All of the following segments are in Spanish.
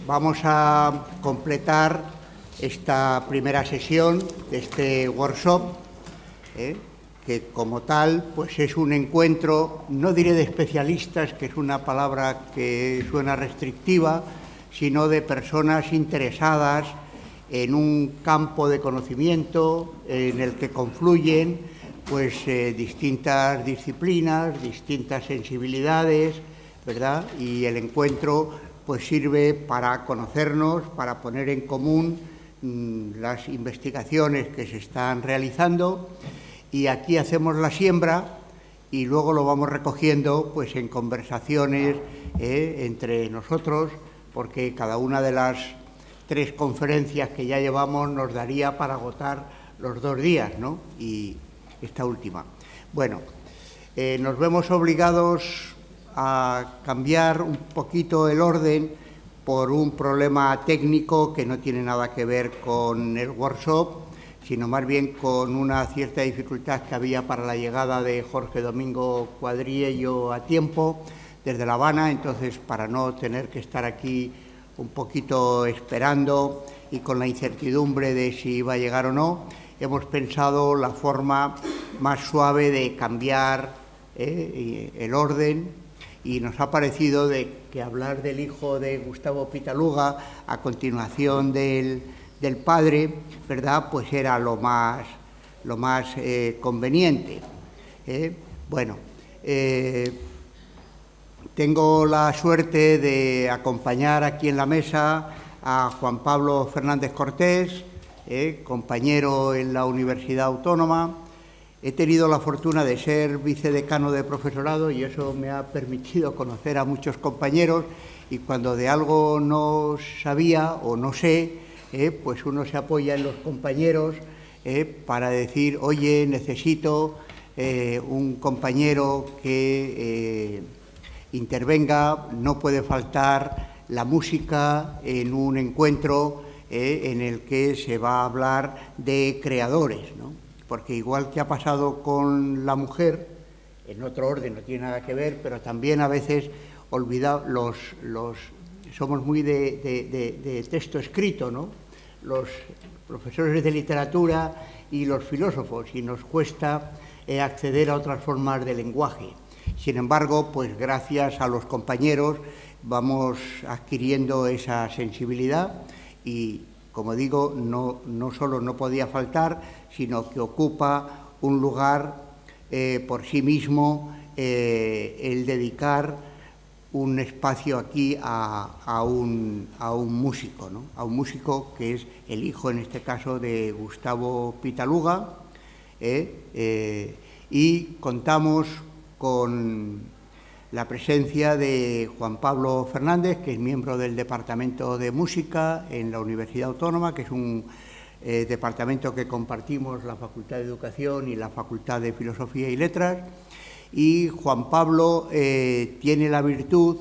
vamos a completar esta primera sesión de este workshop, que como tal pues es un encuentro, no diré de especialistas, que es una palabra que suena restrictiva, sino de personas interesadas en un campo de conocimiento en el que confluyen pues distintas disciplinas, distintas sensibilidades, ¿verdad? Y el encuentro pues sirve para conocernos, para poner en común las investigaciones que se están realizando, y aquí hacemos la siembra y luego lo vamos recogiendo pues en conversaciones entre nosotros, porque cada una de las 3 conferencias que ya llevamos nos daría para agotar los 2 días, ¿no? Y esta última. Bueno, nos vemos obligados a cambiar un poquito el orden por un problema técnico que no tiene nada que ver con el workshop, sino más bien con una cierta dificultad que había para la llegada de Jorge Domingo Cuadriello a tiempo desde La Habana. Entonces, para no tener que estar aquí un poquito esperando y con la incertidumbre de si iba a llegar o no, hemos pensado la forma más suave de cambiar el orden, y nos ha parecido que hablar del hijo de Gustavo Pitaluga a continuación del padre, ¿verdad?, pues era lo más conveniente. Bueno, tengo la suerte de acompañar aquí en la mesa a Juan Pablo Fernández Cortés, compañero en la Universidad Autónoma. He tenido la fortuna de ser vicedecano de profesorado y eso me ha permitido conocer a muchos compañeros, y cuando de algo no sabía o no sé, pues uno se apoya en los compañeros para decir, oye, necesito un compañero que intervenga, no puede faltar la música en un encuentro en el que se va a hablar de creadores, ¿no? Porque igual que ha pasado con la mujer, en otro orden, no tiene nada que ver, pero también a veces somos muy de texto escrito, ¿no?, los profesores de literatura y los filósofos, y nos cuesta acceder a otras formas de lenguaje. Sin embargo, pues gracias a los compañeros vamos adquiriendo esa sensibilidad y, como digo, no solo no podía faltar, sino que ocupa un lugar por sí mismo el dedicar un espacio aquí a un músico, ¿no?, a un músico que es el hijo, en este caso, de Gustavo Pitaluga, y contamos con la presencia de Juan Pablo Fernández, que es miembro del Departamento de Música en la Universidad Autónoma, que es un departamento que compartimos la Facultad de Educación y la Facultad de Filosofía y Letras. Y Juan Pablo tiene la virtud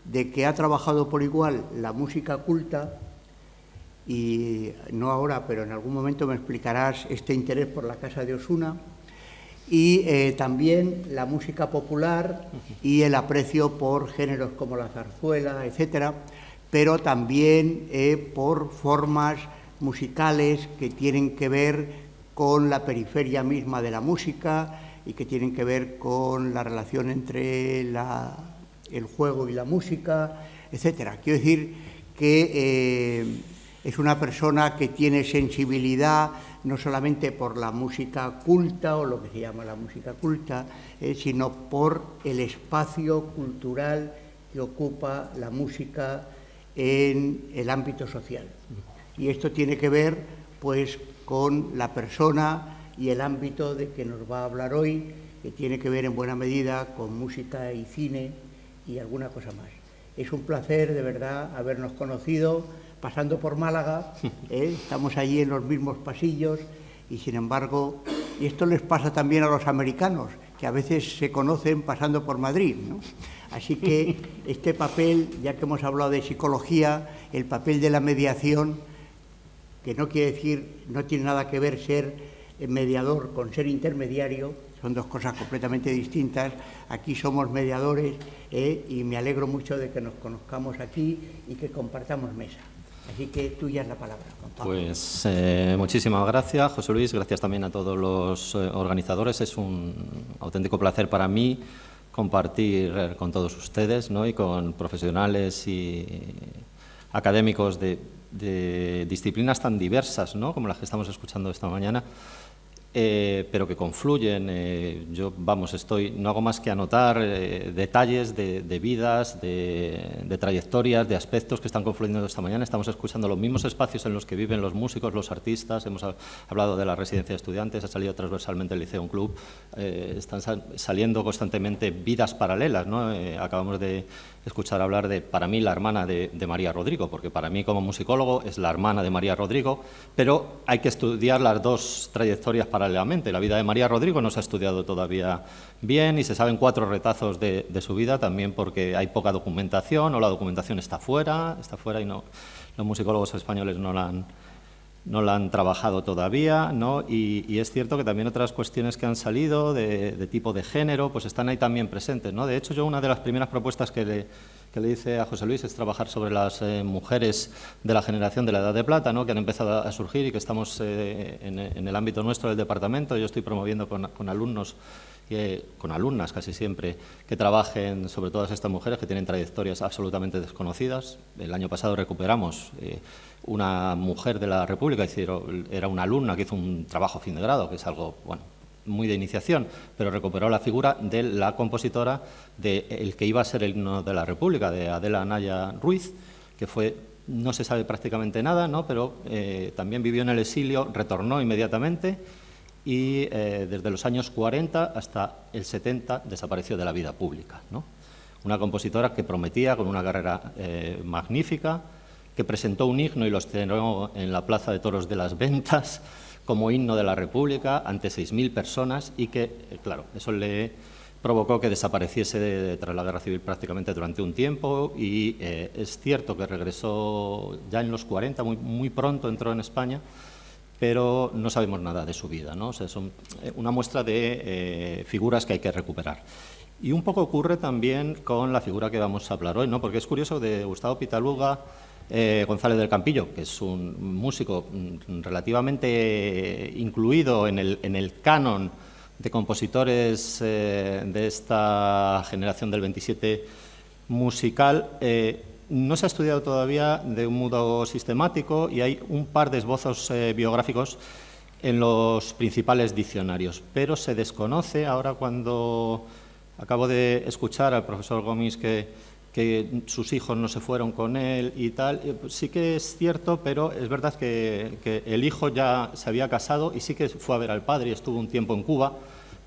de que ha trabajado por igual la música culta, y no ahora, pero en algún momento me explicarás este interés por la Casa de Osuna, y también la música popular y el aprecio por géneros como la zarzuela, etcétera, pero también por formas musicales que tienen que ver con la periferia misma de la música y que tienen que ver con la relación entre el juego y la música, etcétera. Quiero decir que es una persona que tiene sensibilidad no solamente por la música culta o lo que se llama la música culta, sino por el espacio cultural que ocupa la música en el ámbito social. Y esto tiene que ver, pues, con la persona y el ámbito de que nos va a hablar hoy, que tiene que ver en buena medida con música y cine y alguna cosa más. Es un placer, de verdad, habernos conocido pasando por Málaga, estamos allí en los mismos pasillos, y sin embargo, y esto les pasa también a los americanos, que a veces se conocen pasando por Madrid, ¿no? Así que este papel, ya que hemos hablado de psicología, el papel de la mediación, que no quiere decir, no tiene nada que ver ser mediador con ser intermediario, son dos cosas completamente distintas. Aquí somos mediadores y me alegro mucho de que nos conozcamos aquí y que compartamos mesa. Así que tuya es la palabra, Juan Pablo. Pues muchísimas gracias, José Luis. Gracias también a todos los organizadores. Es un auténtico placer para mí compartir con todos ustedes, ¿no? Y con profesionales y académicos de disciplinas tan diversas, ¿no? Como las que estamos escuchando esta mañana, pero que confluyen. Yo, no hago más que anotar detalles de vidas, de trayectorias, de aspectos que están confluyendo esta mañana. Estamos escuchando los mismos espacios en los que viven los músicos, los artistas. Hemos hablado de la residencia de estudiantes, ha salido transversalmente el Liceo, un club. Están saliendo constantemente vidas paralelas, ¿no? Acabamos de escuchar hablar de, para mí, la hermana de María Rodrigo, porque para mí, como musicólogo, es la hermana de María Rodrigo, pero hay que estudiar las dos trayectorias paralelamente. La vida de María Rodrigo no se ha estudiado todavía bien y se saben 4 retazos de su vida, también porque hay poca documentación o la documentación está fuera y no, los musicólogos españoles no la han trabajado todavía, ¿no? Y es cierto que también otras cuestiones que han salido de tipo de género pues están ahí también presentes, ¿no? De hecho, yo una de las primeras propuestas que le hice a José Luis es trabajar sobre las mujeres de la generación de la Edad de Plata, ¿no? Que han empezado a surgir y que estamos en el ámbito nuestro del departamento. Yo estoy promoviendo con alumnos, con alumnas casi siempre, que trabajen sobre todas estas mujeres que tienen trayectorias absolutamente desconocidas. El año pasado recuperamos una mujer de la República, era una alumna que hizo un trabajo fin de grado, que es algo, bueno, muy de iniciación, pero recuperó la figura de la compositora del que iba a ser el himno de la República, de Adela Anaya Ruiz, que fue, no se sabe prácticamente nada, ¿no? Pero también vivió en el exilio, retornó inmediatamente y desde los años 40 hasta el 70 desapareció de la vida pública, ¿no? Una compositora que prometía, con una carrera magnífica, que presentó un himno y lo estrenó en la Plaza de Toros de las Ventas como himno de la República ante 6.000 personas y que, claro, eso le provocó que desapareciese tras la Guerra Civil prácticamente durante un tiempo y es cierto que regresó ya en los 40, muy pronto entró en España, pero no sabemos nada de su vida, ¿no? O sea, son una muestra de figuras que hay que recuperar. Y un poco ocurre también con la figura que vamos a hablar hoy, ¿no? Porque es curioso, de Gustavo Pitaluga González del Campillo, que es un músico relativamente incluido en el canon de compositores de esta generación del 27 musical, no se ha estudiado todavía de un modo sistemático y hay un par de esbozos biográficos en los principales diccionarios, pero se desconoce. Ahora, cuando acabo de escuchar al profesor Gomis que sus hijos no se fueron con él y tal, pues sí que es cierto, pero es verdad que el hijo ya se había casado y sí que fue a ver al padre y estuvo un tiempo en Cuba,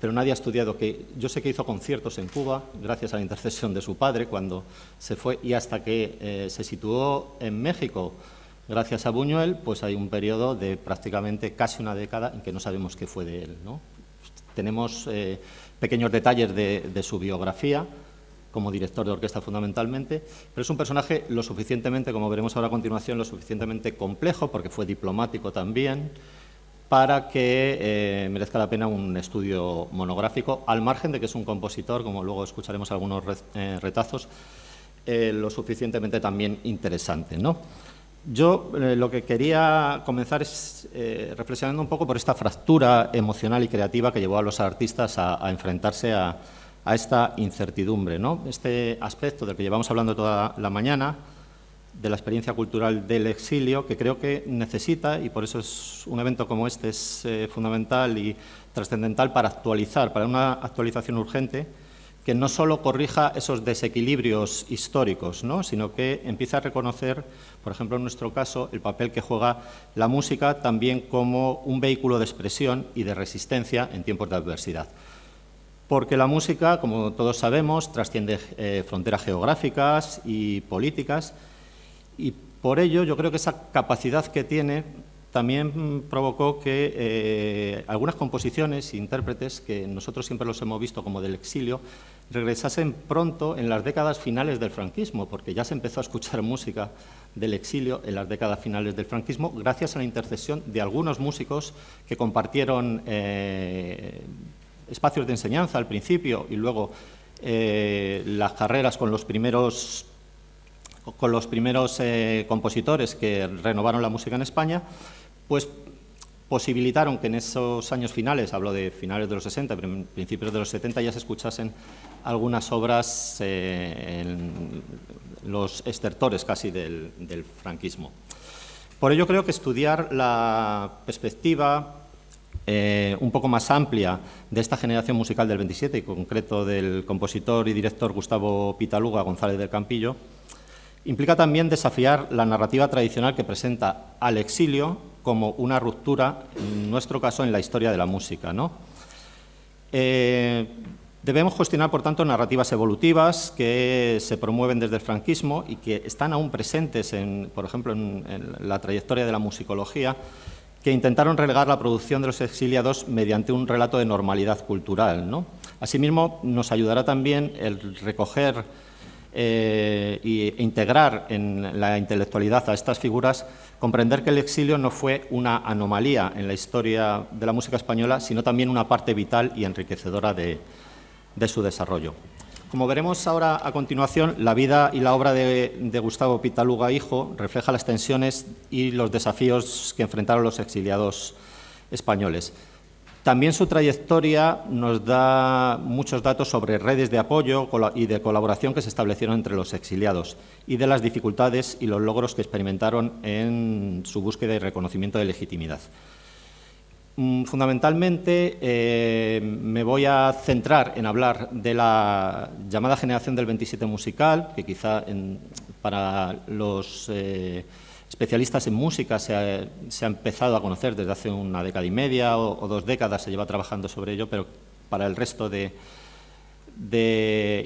pero nadie ha estudiado que yo sé que hizo conciertos en Cuba gracias a la intercesión de su padre cuando se fue, y hasta que se situó en México gracias a Buñuel, pues hay un periodo de prácticamente casi una década en que no sabemos qué fue de él, ¿no? Tenemos pequeños detalles de su biografía como director de orquesta fundamentalmente, pero es un personaje lo suficientemente, como veremos ahora a continuación, lo suficientemente complejo, porque fue diplomático también, para que merezca la pena un estudio monográfico, al margen de que es un compositor, como luego escucharemos algunos retazos, lo suficientemente también interesante, ¿no? Yo lo que quería comenzar es reflexionando un poco por esta fractura emocional y creativa que llevó a los artistas a enfrentarse a esta incertidumbre, ¿no? Este aspecto del que llevamos hablando toda la mañana, de la experiencia cultural del exilio, que creo que necesita, y por eso es un evento como este es fundamental y trascendental para actualizar, para una actualización urgente, que no solo corrija esos desequilibrios históricos, ¿no? Sino que empiece a reconocer, por ejemplo, en nuestro caso, el papel que juega la música también como un vehículo de expresión y de resistencia en tiempos de adversidad. Porque la música, como todos sabemos, trasciende fronteras geográficas y políticas, y por ello yo creo que esa capacidad que tiene también provocó que algunas composiciones e intérpretes, que nosotros siempre los hemos visto como del exilio, regresasen pronto en las décadas finales del franquismo, porque ya se empezó a escuchar música del exilio en las décadas finales del franquismo, gracias a la intercesión de algunos músicos que compartieron espacios de enseñanza al principio y luego las carreras con los primeros compositores que renovaron la música en España, pues posibilitaron que en esos años finales, hablo de finales de los 60, principios de los 70, ya se escuchasen algunas obras en los estertores casi del franquismo. Por ello creo que estudiar la perspectiva un poco más amplia de esta generación musical del 27, y en concreto del compositor y director Gustavo Pitaluga González del Campillo, implica también desafiar la narrativa tradicional que presenta al exilio como una ruptura, en nuestro caso, en la historia de la música, ¿no? Debemos cuestionar, por tanto, narrativas evolutivas que se promueven desde el franquismo y que están aún presentes, por ejemplo, en la trayectoria de la musicología, que intentaron relegar la producción de los exiliados mediante un relato de normalidad cultural, ¿no? Asimismo, nos ayudará también el recoger e integrar en la intelectualidad a estas figuras, comprender que el exilio no fue una anomalía en la historia de la música española, sino también una parte vital y enriquecedora de su desarrollo. Como veremos ahora a continuación, la vida y la obra de Gustavo Pitaluga hijo refleja las tensiones y los desafíos que enfrentaron los exiliados españoles. También su trayectoria nos da muchos datos sobre redes de apoyo y de colaboración que se establecieron entre los exiliados y de las dificultades y los logros que experimentaron en su búsqueda y reconocimiento de legitimidad. Fundamentalmente me voy a centrar en hablar de la llamada generación del 27 musical, que quizá para los especialistas en música se ha empezado a conocer desde hace una década y media o 2 décadas, se lleva trabajando sobre ello, pero para el resto de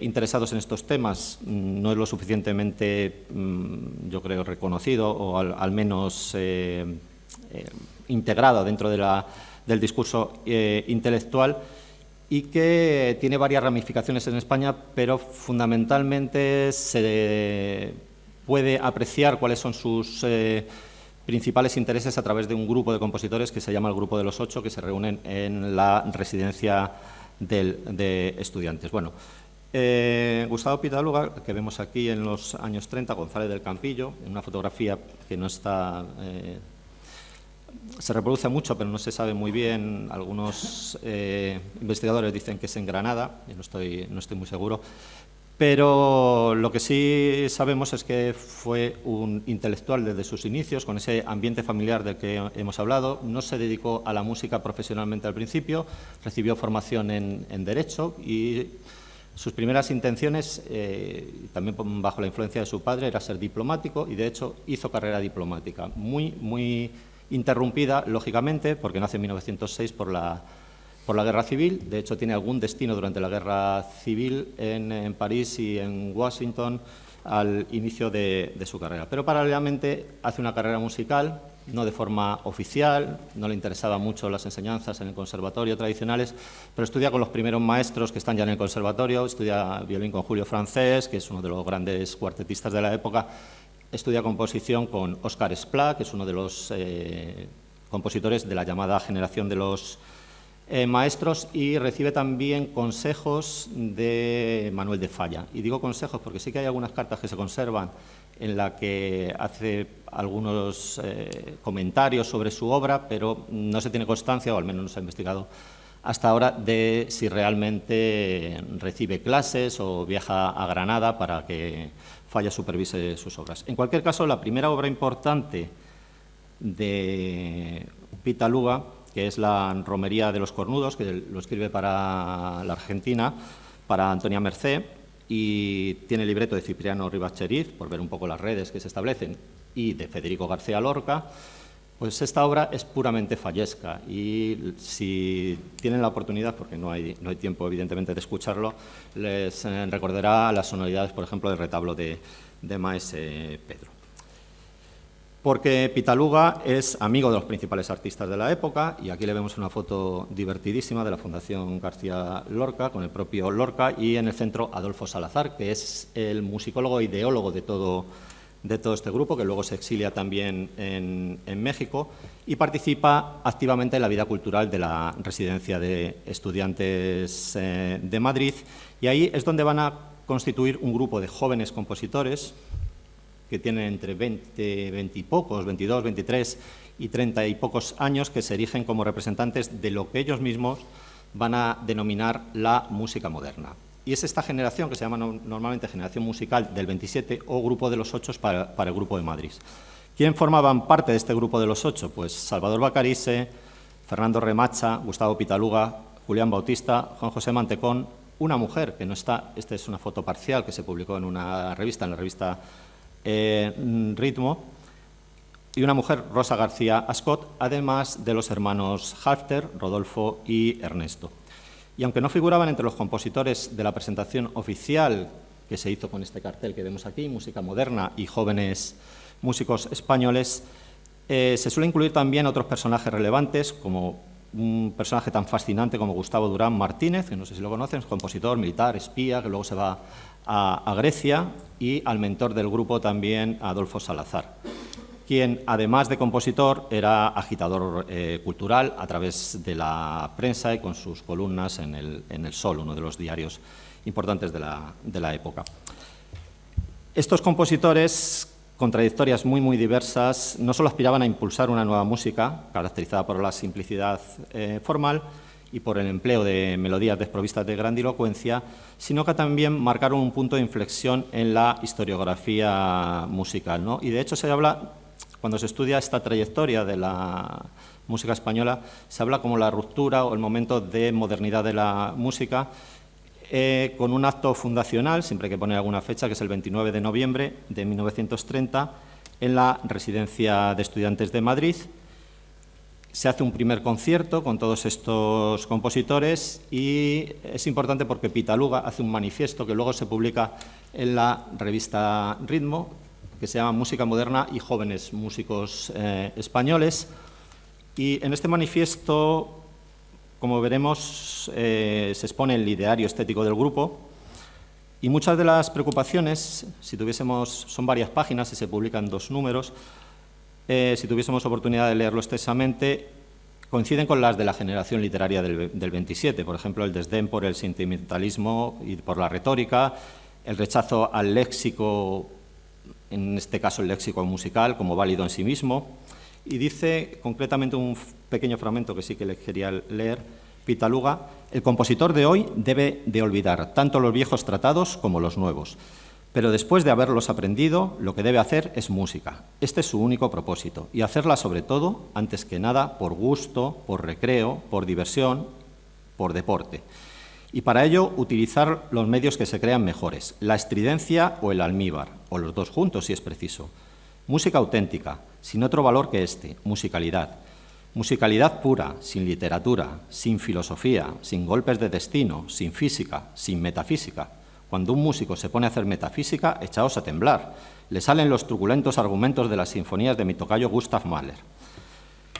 interesados en estos temas no es lo suficientemente, yo creo, reconocido o al menos integrado dentro del discurso intelectual, y que tiene varias ramificaciones en España, pero fundamentalmente se puede apreciar cuáles son sus principales intereses a través de un grupo de compositores que se llama el Grupo de los 8, que se reúnen en la residencia de estudiantes. Bueno, Gustavo Pitaluga, que vemos aquí en los años 30, González del Campillo, en una fotografía que no está... se reproduce mucho, pero no se sabe muy bien. Algunos investigadores dicen que es en Granada, yo no estoy muy seguro. Pero lo que sí sabemos es que fue un intelectual desde sus inicios, con ese ambiente familiar del que hemos hablado. No se dedicó a la música profesionalmente al principio, recibió formación en Derecho y sus primeras intenciones, también bajo la influencia de su padre, era ser diplomático y, de hecho, hizo carrera diplomática, muy interrumpida, lógicamente, porque nace en 1906 por la Guerra Civil. De hecho, tiene algún destino durante la Guerra Civil en París y en Washington al inicio de su carrera. Pero paralelamente hace una carrera musical, no de forma oficial, no le interesaban mucho las enseñanzas en el conservatorio tradicionales, pero estudia con los primeros maestros que están ya en el conservatorio, estudia violín con Julio Francés, que es uno de los grandes cuartetistas de la época, estudia composición con Óscar Esplá, que es uno de los compositores de la llamada generación de los maestros, y recibe también consejos de Manuel de Falla. Y digo consejos porque sí que hay algunas cartas que se conservan en la que hace algunos comentarios sobre su obra, pero no se tiene constancia, o al menos no se ha investigado hasta ahora, de si realmente recibe clases o viaja a Granada para que Falla supervise sus obras. En cualquier caso, la primera obra importante de Pitaluga, que es la Romería de los Cornudos, que lo escribe para la Argentina, para Antonia Mercé, y tiene libreto de Cipriano Rivas Cheriz, por ver un poco las redes que se establecen, y de Federico García Lorca. Pues esta obra es puramente fallesca, y si tienen la oportunidad, porque no hay tiempo evidentemente de escucharlo, les recordará las sonoridades, por ejemplo, del retablo de Maese Pedro. Porque Pitaluga es amigo de los principales artistas de la época, y aquí le vemos una foto divertidísima de la Fundación García Lorca, con el propio Lorca, y en el centro Adolfo Salazar, que es el musicólogo ideólogo de todo de todo este grupo, que luego se exilia también en México, y participa activamente en la vida cultural de la Residencia de Estudiantes de Madrid, y ahí es donde van a constituir un grupo de jóvenes compositores que tienen entre 20 y pocos, 22, 23 y 30 y pocos años, que se erigen como representantes de lo que ellos mismos van a denominar la música moderna. Y es esta generación, que se llama normalmente generación musical del 27 o grupo de los 8 para el Grupo de Madrid. ¿Quién formaban parte de este grupo de los 8? Pues Salvador Bacarise, Fernando Remacha, Gustavo Pitaluga, Julián Bautista, Juan José Mantecón, una mujer que no está, esta es una foto parcial que se publicó en una revista, en la revista Ritmo, y una mujer, Rosa García Ascot, además de los hermanos Halfter, Rodolfo y Ernesto. Y aunque no figuraban entre los compositores de la presentación oficial que se hizo con este cartel que vemos aquí, Música Moderna y Jóvenes Músicos Españoles, se suele incluir también otros personajes relevantes, como un personaje tan fascinante como Gustavo Durán Martínez, que no sé si lo conocen, es compositor, militar, espía, que luego se va a Grecia, y al mentor del grupo también, Adolfo Salazar, quien, además de compositor, era agitador cultural a través de la prensa y con sus columnas en el Sol, uno de los diarios importantes de la época. Estos compositores, con trayectorias muy diversas, no solo aspiraban a impulsar una nueva música, caracterizada por la simplicidad formal y por el empleo de melodías desprovistas de grandilocuencia, sino que también marcaron un punto de inflexión en la historiografía musical, ¿no? Y de hecho se habla, cuando se estudia esta trayectoria de la música española, se habla como la ruptura o el momento de modernidad de la música, con un acto fundacional, siempre hay que poner alguna fecha, que es el 29 de noviembre de 1930, en la Residencia de Estudiantes de Madrid. Se hace un primer concierto con todos estos compositores y es importante porque Pitaluga hace un manifiesto que luego se publica en la revista Ritmo, que se llama Música Moderna y Jóvenes Músicos Españoles. Y en este manifiesto, como veremos, se expone el ideario estético del grupo y muchas de las preocupaciones, si tuviésemos, son varias páginas y se publican 2 números, si tuviésemos oportunidad de leerlo extensamente, coinciden con las de la generación literaria del 27, por ejemplo, el desdén por el sentimentalismo y por la retórica, el rechazo al léxico, en este caso el léxico musical, como válido en sí mismo, y dice concretamente un pequeño fragmento que sí que les quería leer, Pitaluga: el compositor de hoy debe de olvidar tanto los viejos tratados como los nuevos, pero después de haberlos aprendido, lo que debe hacer es música. Este es su único propósito, y hacerla sobre todo, antes que nada, por gusto, por recreo, por diversión, por deporte. Y para ello utilizar los medios que se crean mejores, la estridencia o el almíbar, o los dos juntos si es preciso. Música auténtica, sin otro valor que este, musicalidad. Musicalidad pura, sin literatura, sin filosofía, sin golpes de destino, sin física, sin metafísica. Cuando un músico se pone a hacer metafísica, echaos a temblar. Le salen los truculentos argumentos de las sinfonías de mi tocayo Gustav Mahler.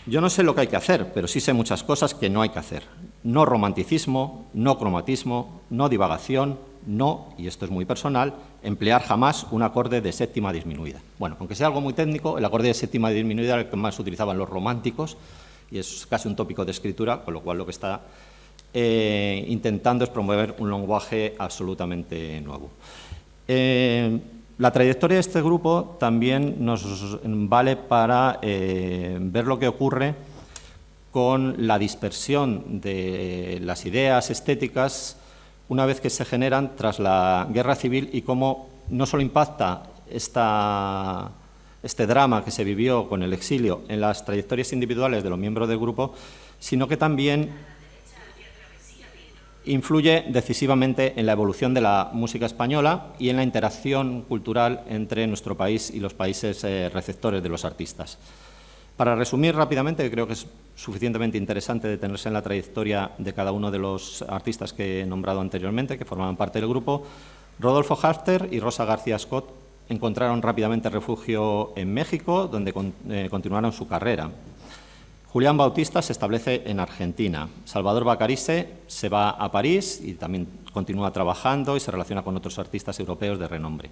Yo no sé lo que hay que hacer, pero sí sé muchas cosas que no hay que hacer. No romanticismo, no cromatismo, no divagación, no, y esto es muy personal, emplear jamás un acorde de séptima disminuida. Bueno, aunque sea algo muy técnico, el acorde de séptima disminuida era el que más utilizaban los románticos y es casi un tópico de escritura, con lo cual lo que está intentando es promover un lenguaje absolutamente nuevo. La trayectoria de este grupo también nos vale para ver lo que ocurre con la dispersión de las ideas estéticas una vez que se generan tras la Guerra Civil y cómo no solo impacta este drama que se vivió con el exilio en las trayectorias individuales de los miembros del grupo, sino que también influye decisivamente en la evolución de la música española y en la interacción cultural entre nuestro país y los países receptores de los artistas. Para resumir rápidamente, que creo que es suficientemente interesante detenerse en la trayectoria de cada uno de los artistas que he nombrado anteriormente, que formaban parte del grupo, Rodolfo Halfter y Rosa García Ascot encontraron rápidamente refugio en México, donde continuaron su carrera. Julián Bautista se establece en Argentina. Salvador Bacarise se va a París y también continúa trabajando y se relaciona con otros artistas europeos de renombre.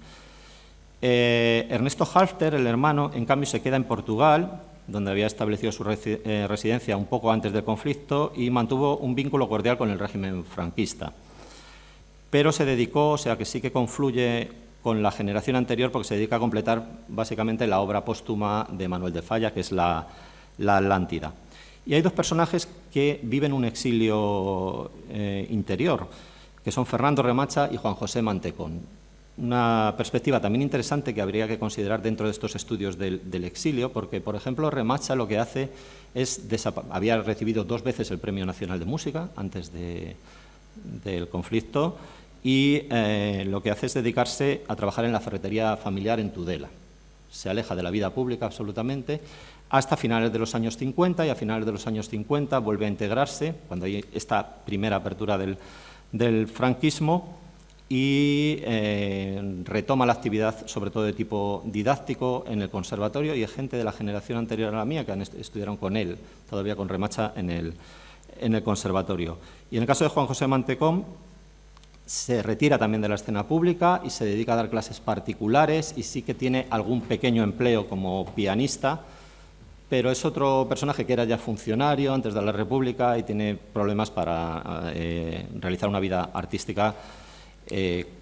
Ernesto Halffter, el hermano, en cambio, se queda en Portugal, donde había establecido su residencia un poco antes del conflicto y mantuvo un vínculo cordial con el régimen franquista. Pero se dedicó, o sea que sí que confluye con la generación anterior, porque se dedica a completar básicamente la obra póstuma de Manuel de Falla, que es la Atlántida. Y hay dos personajes que viven un exilio interior, que son Fernando Remacha y Juan José Mantecón. Una perspectiva también interesante que habría que considerar dentro de estos estudios del exilio, porque, por ejemplo, Remacha lo que hace es había recibido 2 veces el Premio Nacional de Música antes del conflicto, y lo que hace es dedicarse a trabajar en la ferretería familiar en Tudela. Se aleja de la vida pública absolutamente hasta finales de los años 50, y a finales de los años 50 vuelve a integrarse, cuando hay esta primera apertura del franquismo, y retoma la actividad, sobre todo de tipo didáctico, en el conservatorio, y es gente de la generación anterior a la mía que estudiaron con él, todavía con Remacha, en el conservatorio. Y en el caso de Juan José Mantecón, se retira también de la escena pública y se dedica a dar clases particulares, y sí que tiene algún pequeño empleo como pianista, pero es otro personaje que era ya funcionario antes de la República y tiene problemas para realizar una vida artística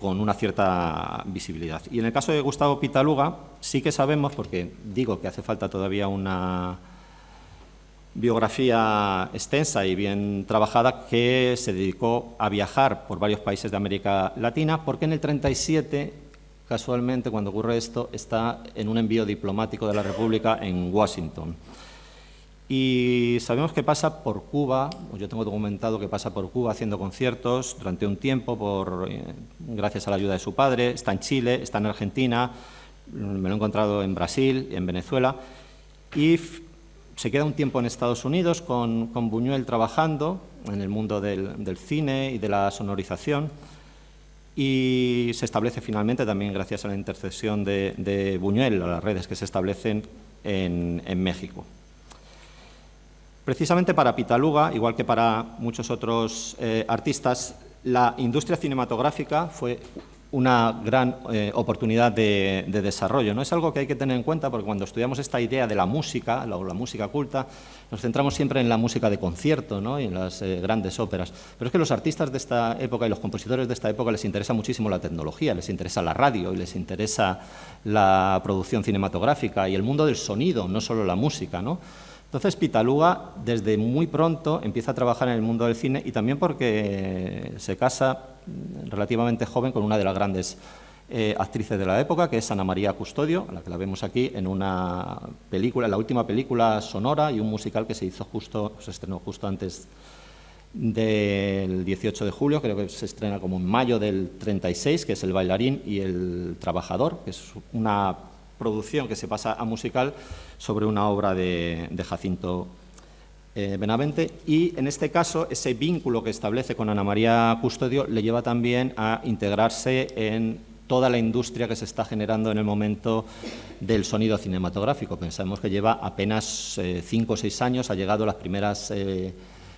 con una cierta visibilidad. Y en el caso de Gustavo Pitaluga, sí que sabemos, porque digo que hace falta todavía una biografía extensa y bien trabajada, que se dedicó a viajar por varios países de América Latina, porque en el 37, casualmente, cuando ocurre esto, está en un envío diplomático de la República en Washington. Y sabemos que pasa por Cuba, yo tengo documentado que pasa por Cuba haciendo conciertos durante un tiempo, gracias a la ayuda de su padre. Está en Chile, está en Argentina, me lo he encontrado en Brasil, en Venezuela, y se queda un tiempo en Estados Unidos con Buñuel trabajando en el mundo del cine y de la sonorización, y se establece finalmente, también gracias a la intercesión de Buñuel, a las redes que se establecen en México. Precisamente para Pitaluga, igual que para muchos otros artistas, la industria cinematográfica fue una gran oportunidad de desarrollo, ¿no? Es algo que hay que tener en cuenta, porque cuando estudiamos esta idea de la música, la música culta, nos centramos siempre en la música de concierto, ¿no? Y en las grandes óperas. Pero es que los artistas de esta época y los compositores de esta época les interesa muchísimo la tecnología, les interesa la radio y les interesa la producción cinematográfica y el mundo del sonido, no solo la música, ¿no? Entonces, Pitaluga, desde muy pronto, empieza a trabajar en el mundo del cine, y también porque se casa relativamente joven con una de las grandes actrices de la época, que es Ana María Custodio, a la que la vemos aquí en una película, la última película sonora y un musical que se estrenó justo antes del 18 de julio, creo que se estrena como en mayo del 36, que es El bailarín y el trabajador, que es una producción que se pasa a musical sobre una obra de Jacinto Benavente, y en este caso ese vínculo que establece con Ana María Custodio le lleva también a integrarse en toda la industria que se está generando en el momento del sonido cinematográfico. Pensamos que lleva apenas 5 o 6 años, ha llegado las primeras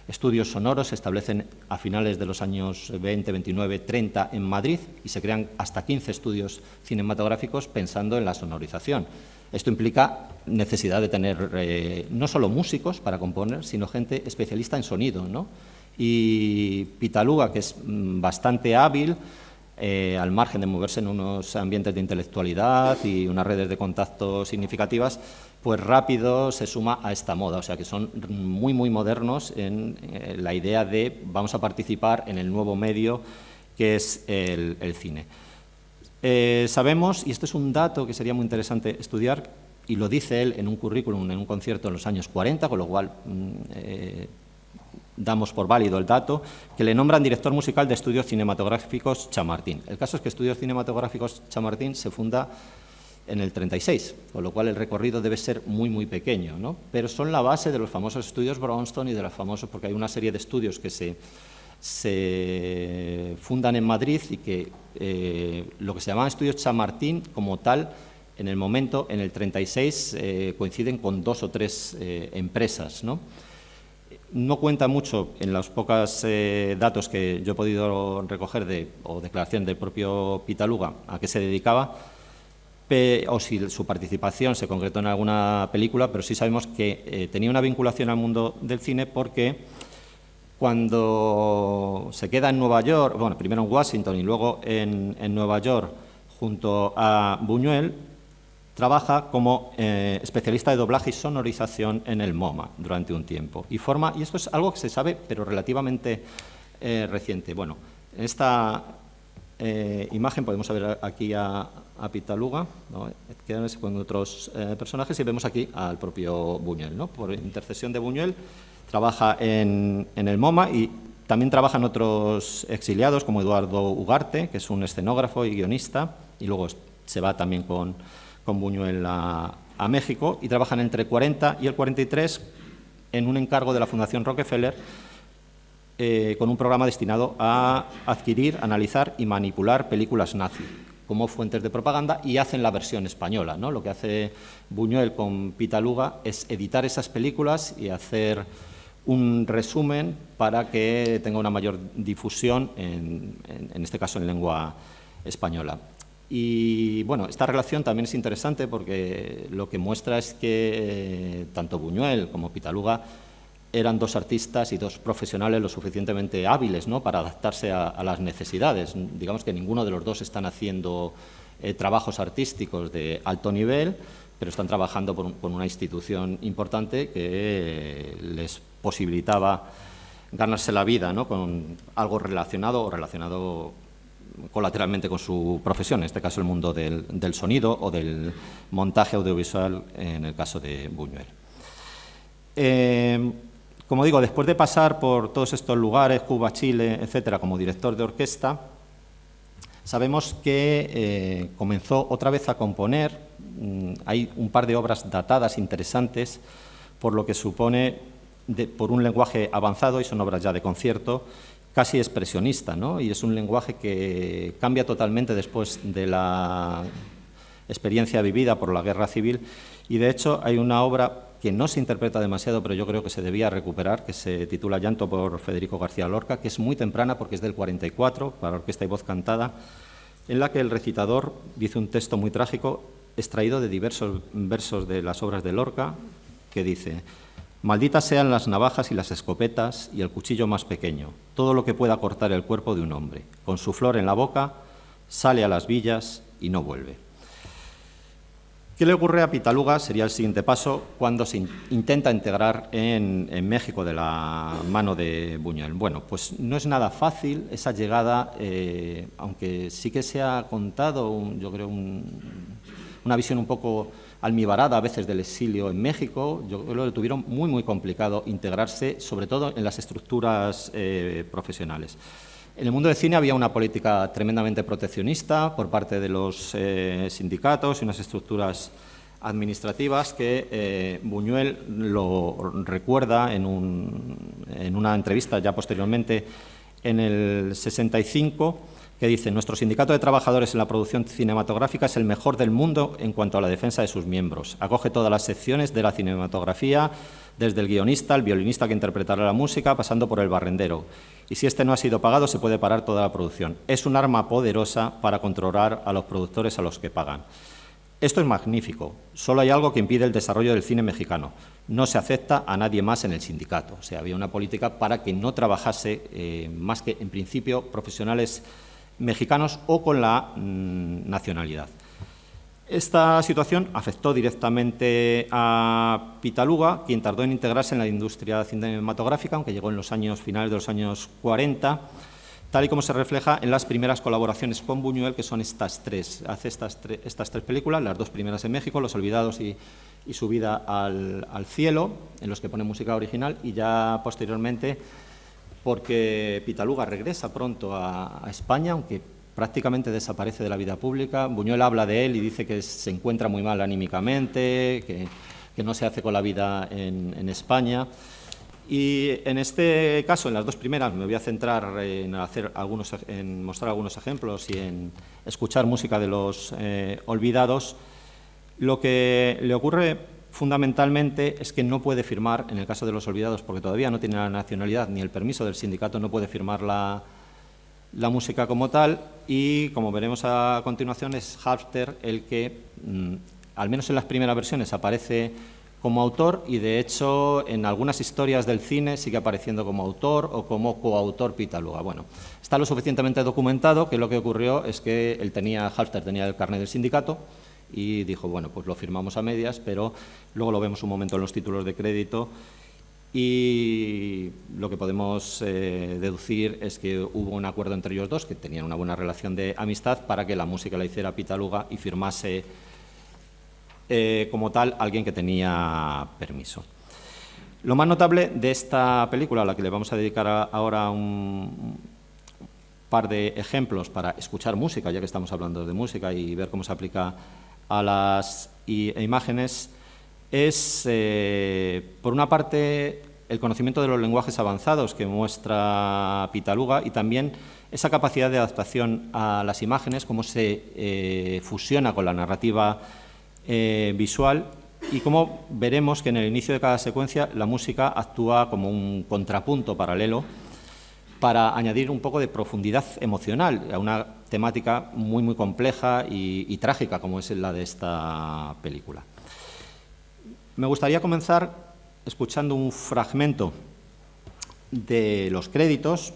estudios sonoros, se establecen a finales de los años 20, 29, 30 en Madrid, y se crean hasta 15 estudios cinematográficos pensando en la sonorización. Esto implica necesidad de tener no solo músicos para componer, sino gente especialista en sonido, ¿no? Y Pitaluga, que es bastante hábil, al margen de moverse en unos ambientes de intelectualidad y unas redes de contacto significativas, pues rápido se suma a esta moda, o sea que son muy, muy modernos en la idea de vamos a participar en el nuevo medio que es el cine. Sabemos, y este es un dato que sería muy interesante estudiar, y lo dice él en un currículum, en un concierto en los años 40, con lo cual damos por válido el dato, que le nombran director musical de Estudios Cinematográficos Chamartín. El caso es que Estudios Cinematográficos Chamartín se funda en el 36, con lo cual el recorrido debe ser muy, muy pequeño, ¿no? Pero son la base de los famosos estudios Bronston y de los famosos, porque hay una serie de estudios que se fundan en Madrid y que lo que se llamaban Estudios Chamartín como tal, en el momento, en el 36, coinciden con 2 o 3 empresas, ¿no? No cuenta mucho en los pocos datos que yo he podido recoger o declaración del propio Pitaluga a qué se dedicaba, o si su participación se concretó en alguna película, pero sí sabemos que tenía una vinculación al mundo del cine porque cuando se queda en Nueva York, bueno, primero en Washington y luego en Nueva York junto a Buñuel, trabaja como especialista de doblaje y sonorización en el MoMA durante un tiempo. Y esto es algo que se sabe, pero relativamente reciente. Bueno, en esta imagen podemos ver aquí a Pitaluga, ¿no? Quedarse con otros personajes, y vemos aquí al propio Buñuel, ¿no? Por intercesión de Buñuel trabaja en el MoMA y también trabajan otros exiliados como Eduardo Ugarte, que es un escenógrafo y guionista, y luego se va también con Buñuel a México, y trabajan entre el 40 y el 43 en un encargo de la Fundación Rockefeller con un programa destinado a adquirir, analizar y manipular películas nazi como fuentes de propaganda, y hacen la versión española, ¿no? Lo que hace Buñuel con Pitaluga es editar esas películas y hacer un resumen para que tenga una mayor difusión, en este caso en lengua española. Y bueno, esta relación también es interesante porque lo que muestra es que tanto Buñuel como Pitaluga eran dos artistas y dos profesionales lo suficientemente hábiles, ¿no?, para adaptarse a las necesidades. Digamos que ninguno de los dos están haciendo trabajos artísticos de alto nivel, pero están trabajando con una institución importante que les posibilitaba ganarse la vida, ¿no?, con algo relacionado colateralmente con su profesión, en este caso el mundo del sonido o del montaje audiovisual, en el caso de Buñuel. Como digo, después de pasar por todos estos lugares, Cuba, Chile, etcétera, como director de orquesta, sabemos que comenzó otra vez a componer. Hay un par de obras datadas interesantes, por lo que supone por un lenguaje avanzado, y son obras ya de concierto, casi expresionista, ¿no? Y es un lenguaje que cambia totalmente después de la experiencia vivida por la Guerra Civil, y de hecho hay una obra que no se interpreta demasiado, pero yo creo que se debía recuperar, que se titula Llanto por Federico García Lorca, que es muy temprana porque es del 44, para orquesta y voz cantada, en la que el recitador dice un texto muy trágico, extraído de diversos versos de las obras de Lorca, que dice: «Malditas sean las navajas y las escopetas y el cuchillo más pequeño, todo lo que pueda cortar el cuerpo de un hombre. Con su flor en la boca, sale a las villas y no vuelve». ¿Qué le ocurre a Pitaluga? Sería el siguiente paso cuando se intenta integrar en México de la mano de Buñuel. Bueno, pues no es nada fácil esa llegada, aunque sí que se ha contado, yo creo, una visión un poco almibarada a veces del exilio en México. Yo creo que tuvieron muy, muy complicado integrarse, sobre todo en las estructuras profesionales. En el mundo del cine había una política tremendamente proteccionista por parte de los sindicatos y unas estructuras administrativas que Buñuel lo recuerda en una entrevista ya posteriormente en el 65, que dice: «Nuestro sindicato de trabajadores en la producción cinematográfica es el mejor del mundo en cuanto a la defensa de sus miembros. Acoge todas las secciones de la cinematografía, desde el guionista, el violinista que interpretará la música, pasando por el barrendero. Y si este no ha sido pagado, se puede parar toda la producción. Es un arma poderosa para controlar a los productores a los que pagan. Esto es magnífico. Solo hay algo que impide el desarrollo del cine mexicano. No se acepta a nadie más en el sindicato». O sea, había una política para que no trabajase más que, en principio, profesionales mexicanos o con la nacionalidad. Esta situación afectó directamente a Pitaluga, quien tardó en integrarse en la industria cinematográfica, aunque llegó en los finales de los años 40, tal y como se refleja en las primeras colaboraciones con Buñuel, que son estas tres. Hace estas tres películas, las dos primeras en México, Los Olvidados y Subida al cielo, en los que pone música original, y ya posteriormente, porque Pitaluga regresa pronto a España, aunque prácticamente desaparece de la vida pública. Buñuel habla de él y dice que se encuentra muy mal anímicamente, que no se hace con la vida en España. Y en este caso, en las dos primeras, me voy a centrar en mostrar algunos ejemplos y en escuchar música de Los Olvidados. Lo que le ocurre fundamentalmente es que no puede firmar, en el caso de Los Olvidados, porque todavía no tiene la nacionalidad ni el permiso del sindicato, no puede firmar la música como tal, y como veremos a continuación es Halffter el que, al menos en las primeras versiones, aparece como autor, y de hecho en algunas historias del cine sigue apareciendo como autor o como coautor Pitaluga. Bueno, está lo suficientemente documentado que lo que ocurrió es que Halffter tenía el carnet del sindicato y dijo, bueno, pues lo firmamos a medias, pero luego lo vemos un momento en los títulos de crédito y lo que podemos deducir es que hubo un acuerdo entre ellos dos, que tenían una buena relación de amistad, para que la música la hiciera Pitaluga y firmase como tal alguien que tenía permiso. Lo más notable de esta película, a la que le vamos a dedicar ahora un par de ejemplos para escuchar música, ya que estamos hablando de música, y ver cómo se aplica a las imágenes, es, por una parte, el conocimiento de los lenguajes avanzados que muestra Pitaluga y también esa capacidad de adaptación a las imágenes, cómo se fusiona con la narrativa visual, y cómo veremos que en el inicio de cada secuencia la música actúa como un contrapunto paralelo para añadir un poco de profundidad emocional a una temática muy, muy compleja y trágica como es la de esta película. Me gustaría comenzar escuchando un fragmento de los créditos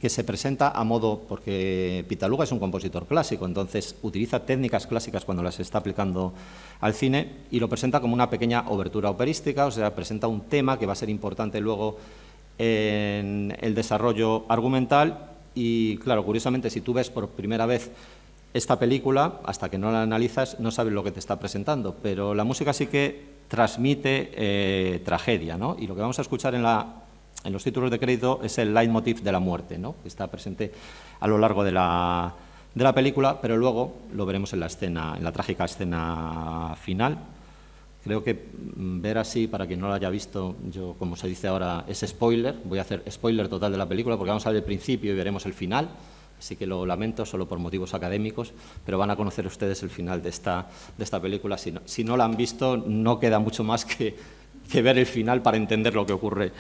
que se presenta a modo, porque Pitaluga es un compositor clásico, entonces utiliza técnicas clásicas cuando las está aplicando al cine y lo presenta como una pequeña obertura operística, o sea, presenta un tema que va a ser importante luego en el desarrollo argumental. Y claro, curiosamente, si tú ves por primera vez esta película, hasta que no la analizas, no sabes lo que te está presentando, pero la música sí que transmite tragedia, ¿no? Y lo que vamos a escuchar en los títulos de crédito es el leitmotiv de la muerte, ¿no?, que está presente a lo largo de la película, pero luego lo veremos en la trágica escena final. Creo que ver así, para quien no lo haya visto, yo, como se dice ahora, es spoiler. Voy a hacer spoiler total de la película porque vamos a ver el principio y veremos el final, así que lo lamento solo por motivos académicos, pero van a conocer ustedes el final de esta película. Si no la han visto, no queda mucho más que ver el final para entender lo que ocurre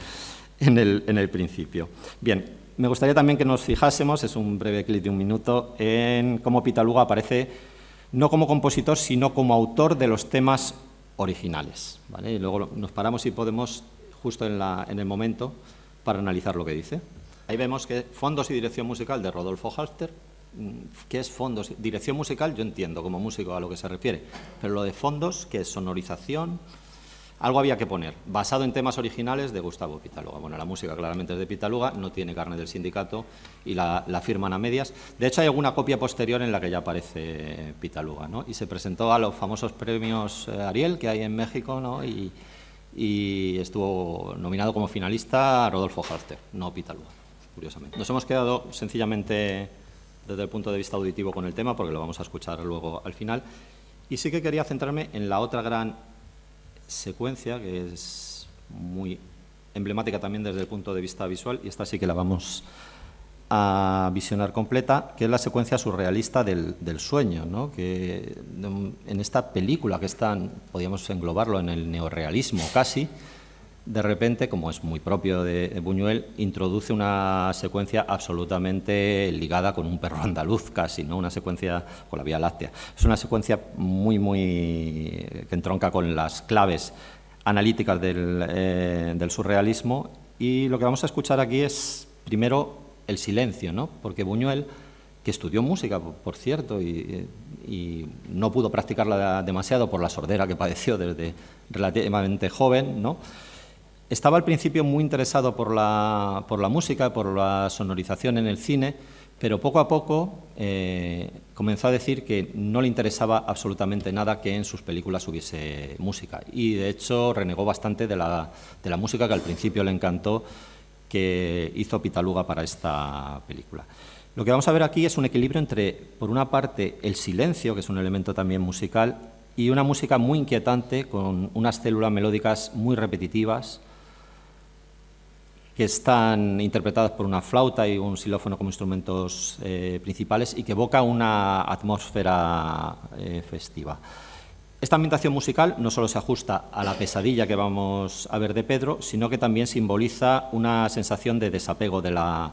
en el principio. Bien, me gustaría también que nos fijásemos, es un breve clip de 1 minuto, en cómo Pitaluga aparece no como compositor, sino como autor de los temas originales, ¿vale? Y luego nos paramos, si podemos, justo en el momento para analizar lo que dice. Ahí vemos que fondos y dirección musical de Rodolfo Halffter. ¿Qué es fondos? Dirección musical, yo entiendo como músico a lo que se refiere, pero lo de fondos, ¿qué es? Sonorización. Algo había que poner, basado en temas originales de Gustavo Pitaluga. Bueno, la música claramente es de Pitaluga, no tiene carnet del sindicato y la firman a medias. De hecho, hay alguna copia posterior en la que ya aparece Pitaluga, ¿no? Y se presentó a los famosos premios Ariel que hay en México, ¿no? Y estuvo nominado como finalista Rodolfo Halffter, no Pitaluga, curiosamente. Nos hemos quedado sencillamente desde el punto de vista auditivo con el tema, porque lo vamos a escuchar luego al final. Y sí que quería centrarme en la otra gran secuencia, que es muy emblemática también desde el punto de vista visual, y esta sí que la vamos a visionar completa, que es la secuencia surrealista del sueño, ¿no? Que en esta película, que podríamos englobarlo en el neorrealismo casi, de repente, como es muy propio de Buñuel, introduce una secuencia absolutamente ligada con un perro andaluz casi, ¿no? Una secuencia con la Vía Láctea. Es una secuencia muy, muy que entronca con las claves analíticas del surrealismo, y lo que vamos a escuchar aquí es, primero, el silencio, ¿no? Porque Buñuel, que estudió música, por cierto, y no pudo practicarla demasiado por la sordera que padeció desde relativamente joven, ¿no?, estaba al principio muy interesado por la música, por la sonorización en el cine, pero poco a poco comenzó a decir que no le interesaba absolutamente nada que en sus películas hubiese música. Y, de hecho, renegó bastante de la música que al principio le encantó, que hizo Pitaluga para esta película. Lo que vamos a ver aquí es un equilibrio entre, por una parte, el silencio, que es un elemento también musical, y una música muy inquietante, con unas células melódicas muy repetitivas, que están interpretadas por una flauta y un xilófono como instrumentos principales, y que evoca una atmósfera festiva. Esta ambientación musical no solo se ajusta a la pesadilla que vamos a ver de Pedro, sino que también simboliza una sensación de desapego de la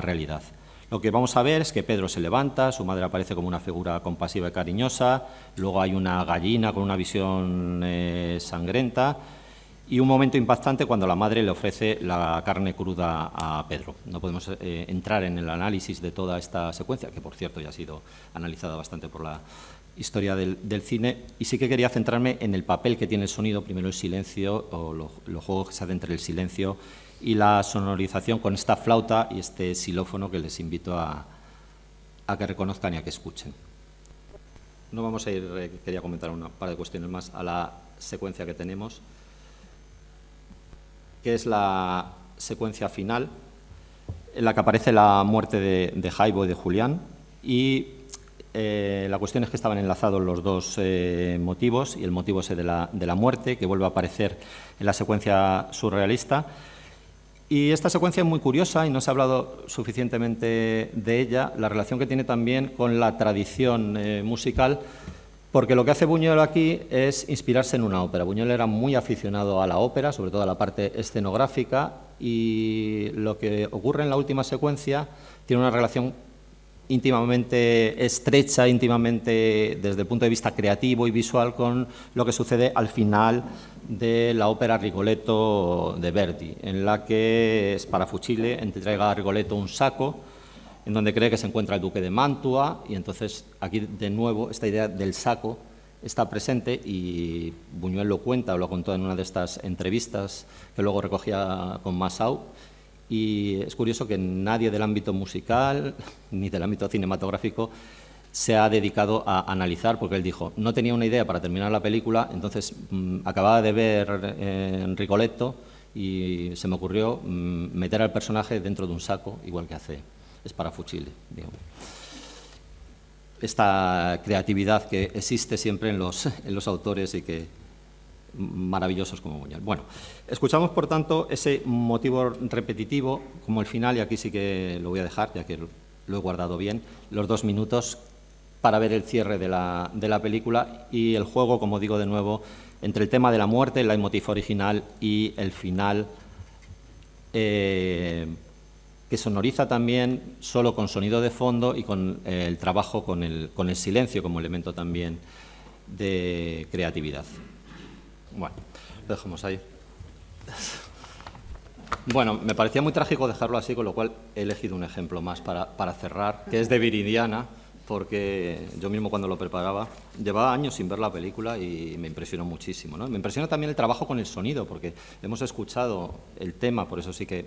realidad. Lo que vamos a ver es que Pedro se levanta, su madre aparece como una figura compasiva y cariñosa, luego hay una gallina con una visión sangrienta y un momento impactante cuando la madre le ofrece la carne cruda a Pedro. No podemos entrar en el análisis de toda esta secuencia, que por cierto ya ha sido analizada bastante por la historia del cine, y sí que quería centrarme en el papel que tiene el sonido, primero el silencio, o los juegos que se hacen entre el silencio y la sonorización con esta flauta y este xilófono que les invito a que reconozcan y a que escuchen. No vamos a ir, quería comentar un par de cuestiones más, a la secuencia que tenemos, que es la secuencia final, en la que aparece la muerte de Jaibo y de Julián, y la cuestión es que estaban enlazados los dos motivos, y el motivo ese de la muerte, que vuelve a aparecer en la secuencia surrealista. Y esta secuencia es muy curiosa y no se ha hablado suficientemente de ella, la relación que tiene también con la tradición musical, porque lo que hace Buñuel aquí es inspirarse en una ópera. Buñuel era muy aficionado a la ópera, sobre todo a la parte escenográfica, y lo que ocurre en la última secuencia tiene una relación íntimamente estrecha, íntimamente desde el punto de vista creativo y visual con lo que sucede al final de la ópera Rigoletto de Verdi, en la que Sparafucile entrega a Rigoletto un saco en donde cree que se encuentra el duque de Mantua, y entonces aquí de nuevo esta idea del saco está presente, y Buñuel lo cuenta, o lo contó en una de estas entrevistas que luego recogía con Massaou. Y es curioso que nadie del ámbito musical ni del ámbito cinematográfico se ha dedicado a analizar, porque él dijo, no tenía una idea para terminar la película, entonces acababa de ver Rigoletto y se me ocurrió meter al personaje dentro de un saco, igual que hace Sparafucile. Esta creatividad que existe siempre en los autores y que maravillosos como Buñuel. Bueno, escuchamos por tanto ese motivo repetitivo como el final, y aquí sí que lo voy a dejar, ya que lo he guardado bien, los 2 minutos para ver el cierre de la película y el juego, como digo de nuevo, entre el tema de la muerte, el leitmotiv original, y el final, que sonoriza también solo con sonido de fondo y con el trabajo con el silencio como elemento también de creatividad. Bueno, lo dejamos ahí. Bueno, me parecía muy trágico dejarlo así, con lo cual he elegido un ejemplo más para cerrar, que es de Viridiana, porque yo mismo cuando lo preparaba llevaba años sin ver la película y me impresionó muchísimo, ¿no? Me impresiona también el trabajo con el sonido, porque hemos escuchado el tema, por eso sí que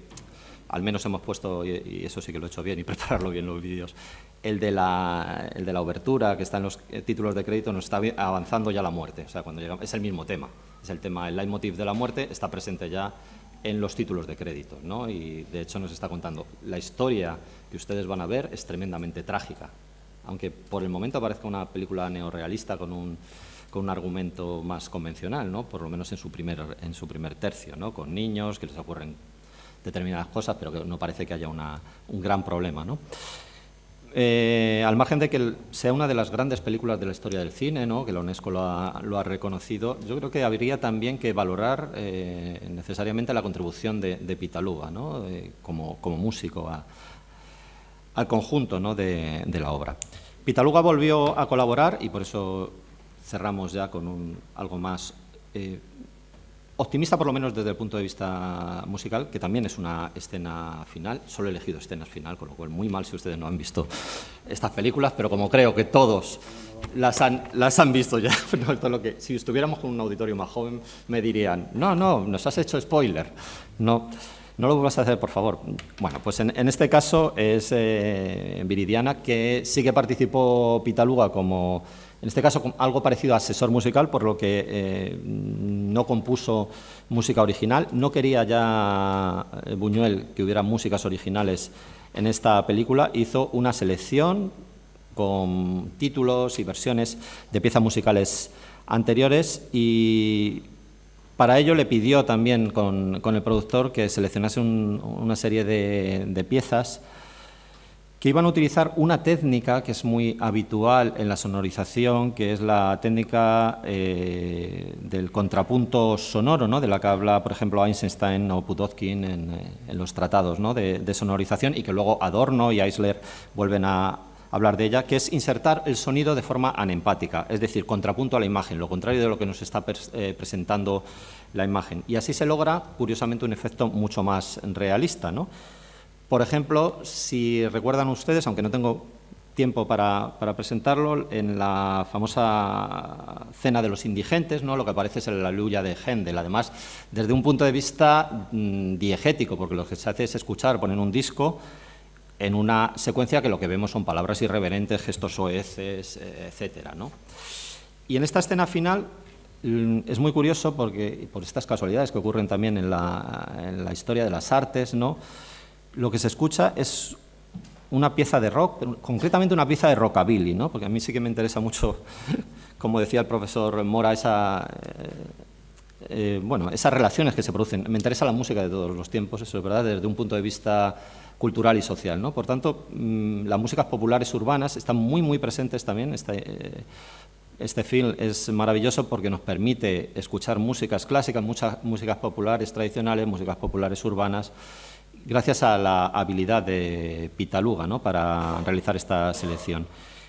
al menos hemos puesto, y eso sí que lo he hecho bien, y prepararlo bien los vídeos, el de la obertura, que está en los títulos de crédito, nos está avanzando ya la muerte. O sea, cuando llegamos, es el mismo tema, es el tema, el leitmotiv de la muerte está presente ya en los títulos de crédito, ¿no? Y de hecho nos está contando, la historia que ustedes van a ver es tremendamente trágica, aunque por el momento parezca una película neorrealista con un argumento más convencional, ¿no? Por lo menos en su primer tercio, ¿no? Con niños que les ocurren determinadas cosas, pero que no parece que haya un gran problema, ¿no? Al margen de que sea una de las grandes películas de la historia del cine, ¿no? Que la UNESCO lo ha reconocido, yo creo que habría también que valorar necesariamente la contribución de Pitaluga, ¿no? Como músico al conjunto, ¿no? de la obra. Pitaluga volvió a colaborar, y por eso cerramos ya con algo más optimista, por lo menos desde el punto de vista musical, que también es una escena final. Solo he elegido escenas final, con lo cual muy mal si ustedes no han visto estas películas, pero como creo que todos las han visto ya, si estuviéramos con un auditorio más joven me dirían, no, nos has hecho spoiler, no lo vuelvas a hacer, por favor. Bueno, pues en este caso es Viridiana, que sí que participó Pitaluga como, en este caso, algo parecido a asesor musical, por lo que no compuso música original. No quería ya Buñuel que hubiera músicas originales en esta película. Hizo una selección con títulos y versiones de piezas musicales anteriores, y para ello le pidió también con el productor que seleccionase una serie de piezas que iban a utilizar una técnica que es muy habitual en la sonorización, que es la técnica del contrapunto sonoro, ¿no?, de la que habla, por ejemplo, Eisenstein o Pudovkin en los tratados, ¿no?, de sonorización, y que luego Adorno y Eisler vuelven a hablar de ella, que es insertar el sonido de forma anempática, es decir, contrapunto a la imagen, lo contrario de lo que nos está presentando la imagen. Y así se logra, curiosamente, un efecto mucho más realista, ¿no? Por ejemplo, si recuerdan ustedes, aunque no tengo tiempo para presentarlo, en la famosa Cena de los Indigentes, ¿no?, lo que aparece es el Aleluya de Händel, además desde un punto de vista diegético, porque lo que se hace es escuchar, poner un disco en una secuencia que lo que vemos son palabras irreverentes, gestos soeces, etcétera, ¿no? Y en esta escena final es muy curioso porque, por estas casualidades que ocurren también en la historia de las artes, ¿no?, lo que se escucha es una pieza de rock, concretamente una pieza de rockabilly, ¿no?, porque a mí sí que me interesa mucho, como decía el profesor Mora, esas relaciones que se producen. Me interesa la música de todos los tiempos, eso es verdad, desde un punto de vista cultural y social, ¿no? Por tanto, las músicas populares urbanas están muy presentes también. Este film es maravilloso porque nos permite escuchar músicas clásicas, muchas músicas populares tradicionales, músicas populares urbanas, gracias a la habilidad de Pitaluga, ¿no?, para realizar esta selección.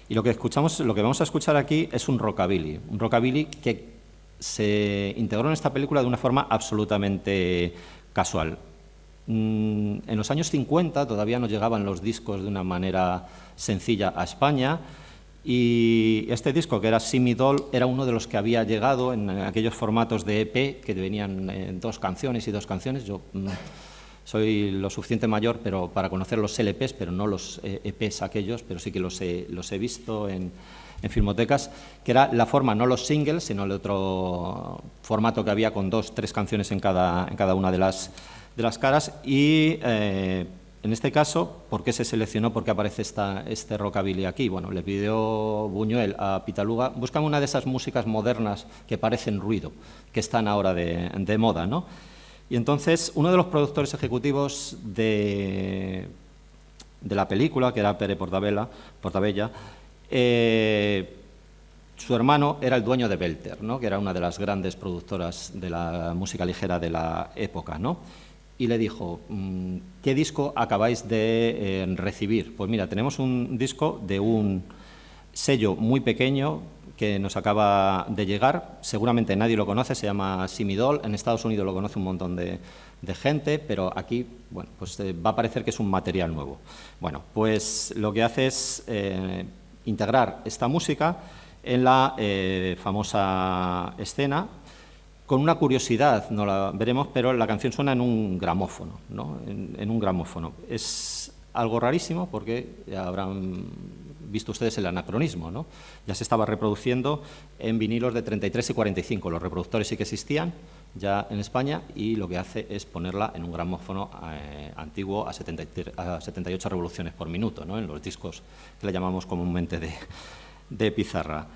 Y lo que vamos a escuchar aquí es un rockabilly que se integró en esta película de una forma absolutamente casual. En los años 50 todavía no llegaban los discos de una manera sencilla a España, y este disco, que era Simi Doll, era uno de los que había llegado en aquellos formatos de EP que venían 2 canciones y 2 canciones. Yo soy lo suficiente mayor para conocer los LPs, pero no los EPs aquellos, pero sí que los he visto en filmotecas, que era la forma, no los singles, sino el otro formato que había con 2 o 3 canciones en cada una de las caras. Y en este caso, ¿por qué se seleccionó? ¿Por qué aparece este rockabilly aquí? Bueno, le pidió Buñuel a Pitaluga: buscan una de esas músicas modernas que parecen ruido, que están ahora de moda, ¿no? Y entonces uno de los productores ejecutivos de la película, que era Pere Portabella, su hermano era el dueño de Belter, ¿no?, que era una de las grandes productoras de la música ligera de la época, ¿no? Y le dijo: ¿qué disco acabáis de recibir? Pues mira, tenemos un disco de un sello muy pequeño que nos acaba de llegar, seguramente nadie lo conoce, se llama Simi Doll. En Estados Unidos lo conoce un montón de gente, pero aquí, bueno, pues va a parecer que es un material nuevo. Bueno, pues lo que hace es integrar esta música en la famosa escena, con una curiosidad, no la veremos, pero la canción suena en un gramófono, ¿no?, en un gramófono. Es algo rarísimo porque ya habrán visto ustedes el anacronismo, ¿no? Ya se estaba reproduciendo en vinilos de 33 y 45, los reproductores sí que existían ya en España, y lo que hace es ponerla en un gramófono antiguo a 78 revoluciones por minuto, ¿no?, en los discos que le llamamos comúnmente de pizarra.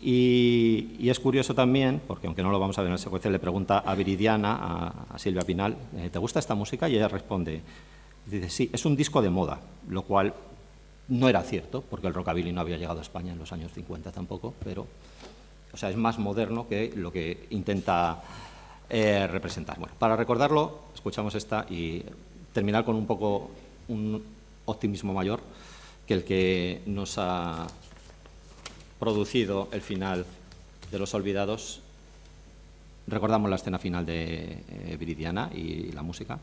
Y es curioso también, porque aunque no lo vamos a ver en la secuencia, le pregunta a Viridiana, a Silvia Pinal: ¿te gusta esta música? Y ella responde, dice: sí, es un disco de moda, lo cual no era cierto, porque el rockabilly no había llegado a España en los años 50 tampoco, pero, o sea, es más moderno que lo que intenta representar. Bueno, para recordarlo, escuchamos esta y terminar con un optimismo mayor que el que nos ha producido el final de Los Olvidados. Recordamos la escena final de Viridiana y la música.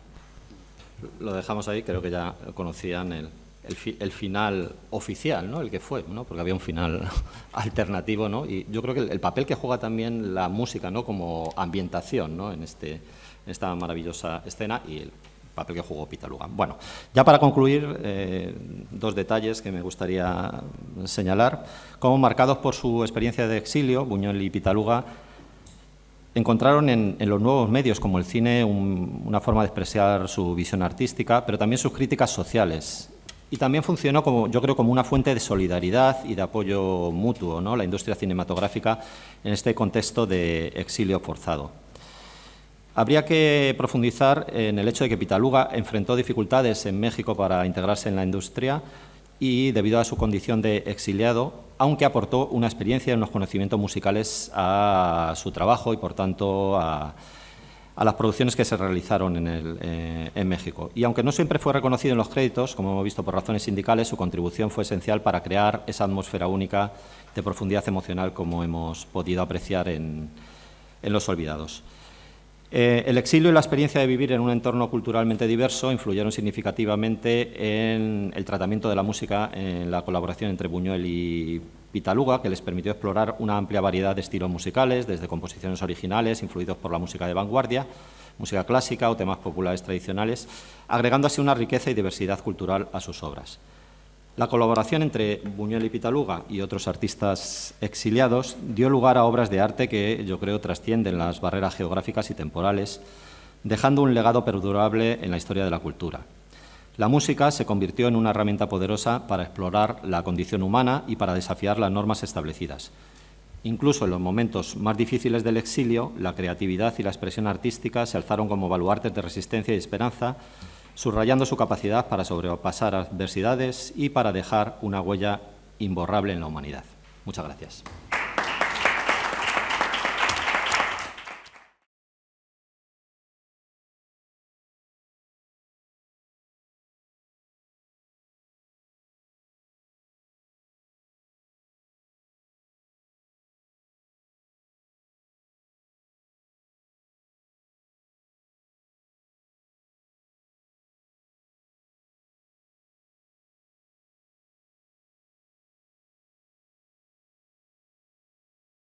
Lo dejamos ahí, creo que ya conocían el final oficial, ¿no?, el que fue, ¿no?, porque había un final alternativo, ¿no? Y yo creo que el papel que juega también la música, ¿no?, como ambientación, ¿no?, en esta maravillosa escena, y el papel que jugó Pitaluga. Bueno, ya para concluir, 2 detalles que me gustaría señalar. Como marcados por su experiencia de exilio, Buñuel y Pitaluga encontraron en los nuevos medios como el cine una forma de expresar su visión artística, pero también sus críticas sociales. Y también funcionó, yo creo, como una fuente de solidaridad y de apoyo mutuo, ¿no?, la industria cinematográfica en este contexto de exilio forzado. Habría que profundizar en el hecho de que Pitaluga enfrentó dificultades en México para integrarse en la industria, y debido a su condición de exiliado, aunque aportó una experiencia y unos conocimientos musicales a su trabajo y, por tanto, a las producciones que se realizaron en México. Y aunque no siempre fue reconocido en los créditos, como hemos visto por razones sindicales, su contribución fue esencial para crear esa atmósfera única de profundidad emocional, como hemos podido apreciar en Los Olvidados. El exilio y la experiencia de vivir en un entorno culturalmente diverso influyeron significativamente en el tratamiento de la música, en la colaboración entre Buñuel y Pitaluga, que les permitió explorar una amplia variedad de estilos musicales, desde composiciones originales, influidos por la música de vanguardia, música clásica o temas populares tradicionales, agregando así una riqueza y diversidad cultural a sus obras. La colaboración entre Buñuel y Pitaluga y otros artistas exiliados dio lugar a obras de arte que, yo creo, trascienden las barreras geográficas y temporales, dejando un legado perdurable en la historia de la cultura. La música se convirtió en una herramienta poderosa para explorar la condición humana y para desafiar las normas establecidas. Incluso en los momentos más difíciles del exilio, la creatividad y la expresión artística se alzaron como baluartes de resistencia y esperanza, subrayando su capacidad para sobrepasar adversidades y para dejar una huella imborrable en la humanidad. Muchas gracias.